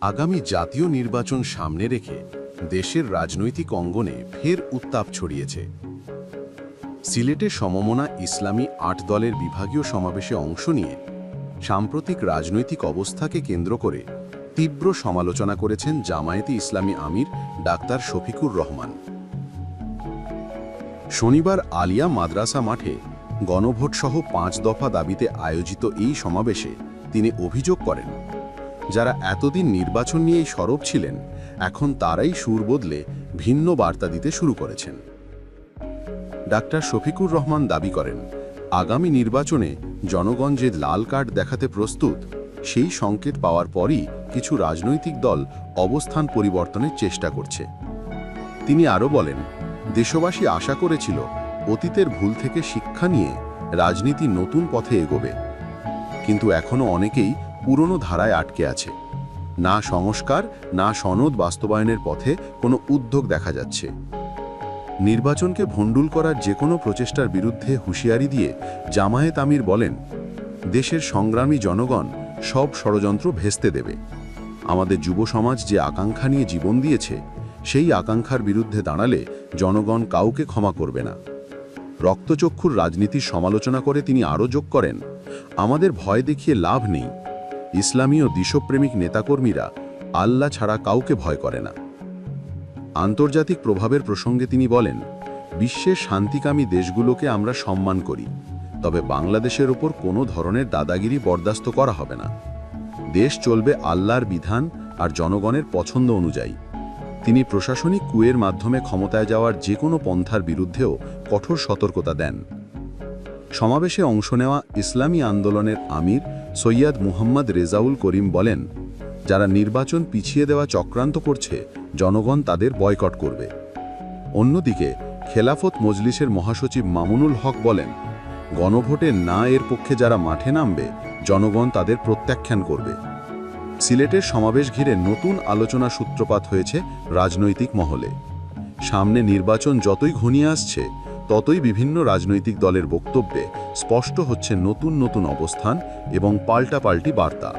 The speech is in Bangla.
আগামী জাতীয় নির্বাচন সামনে রেখে দেশের রাজনৈতিক অঙ্গনে ফের উত্তাপ ছড়িয়েছে। সিলেটে সমমনা ইসলামী ৮ দলের বিভাগীয় সমাবেশে অংশ নিয়ে সাম্প্রতিক রাজনৈতিক অবস্থাকে কেন্দ্র করে তীব্র সমালোচনা করেছেন জামায়াতে ইসলামী আমির ডাক্তার শফিকুর রহমান। শনিবার আলিয়া মাদ্রাসা মাঠে গণভোটসহ ৫ দফা দাবিতে আয়োজিত এই সমাবেশে তিনি অভিযোগ করেন, যারা এতদিন নির্বাচন নিয়েই সরব ছিলেন, এখন তারাই সুর বদলে ভিন্ন বার্তা দিতে শুরু করেছেন। ডাক্তার শফিকুর রহমান দাবি করেন, আগামী নির্বাচনে জনগণ যে লাল কার্ড দেখাতে প্রস্তুত, সেই সংকেত পাওয়ার পরই কিছু রাজনৈতিক দল অবস্থান পরিবর্তনের চেষ্টা করছে। তিনি আরও বলেন, দেশবাসী আশা করেছিল অতীতের ভুল থেকে শিক্ষা নিয়ে রাজনীতি নতুন পথে এগোবে, কিন্তু এখনও অনেকেই পুরনো ধারায় আটকে আছে। না সংস্কার না সনদ বাস্তবায়নের পথে কোনো উদ্যোগ দেখা যাচ্ছে। নির্বাচনকে ভণ্ডুল করার যে কোনো প্রচেষ্টার বিরুদ্ধে হুঁশিয়ারি দিয়ে জামায়াত আমির বলেন, দেশের সংগ্রামী জনগণ সব ষড়যন্ত্র ভেস্তে দেবে। আমাদের যুব সমাজ যে আকাঙ্ক্ষা নিয়ে জীবন দিয়েছে, সেই আকাঙ্ক্ষার বিরুদ্ধে দাঁড়ালে জনগণ কাউকে ক্ষমা করবে না। রক্তচক্ষুর রাজনীতির সমালোচনা করে তিনি আরও যোগ করেন, আমাদের ভয় দেখিয়ে লাভ নেই। ইসলামী ও দেশপ্রেমিক নেতাকর্মীরা আল্লাহ ছাড়া কাউকে ভয় করে না। আন্তর্জাতিক প্রভাবের প্রসঙ্গে তিনি বলেন, বিশ্বের শান্তিকামী দেশগুলোকে আমরা সম্মান করি, তবে বাংলাদেশের ওপর কোনো ধরনের দাদাগিরি বরদাস্ত করা হবে না। দেশ চলবে আল্লাহর বিধান আর জনগণের পছন্দ অনুযায়ী। তিনি প্রশাসনিক কুয়ের মাধ্যমে ক্ষমতায় যাওয়ার যে কোনো পন্থার বিরুদ্ধেও কঠোর সতর্কতা দেন। সমাবেশে অংশ নেওয়া ইসলামী আন্দোলনের আমির সৈয়দ মুহাম্মদ রেজাউল করিম বলেন, যারা নির্বাচন পিছিয়ে দেওয়া চক্রান্ত করছে, জনগণ তাদের বয়কট করবে। অন্যদিকে খেলাফত মজলিসের মহাসচিব মামুনুল হক বলেন, গণভোটে না এর পক্ষে যারা মাঠে নামবে, জনগণ তাদের প্রত্যাখ্যান করবে। সিলেটের সমাবেশ ঘিরে নতুন আলোচনা সূত্রপাত হয়েছে রাজনৈতিক মহলে। সামনে নির্বাচন যতই ঘনিয়ে আসছে, ততই বিভিন্ন রাজনৈতিক দলের বক্তব্যে স্পষ্ট হচ্ছে নতুন নতুন অবস্থান এবং পাল্টাপাল্টি বার্তা।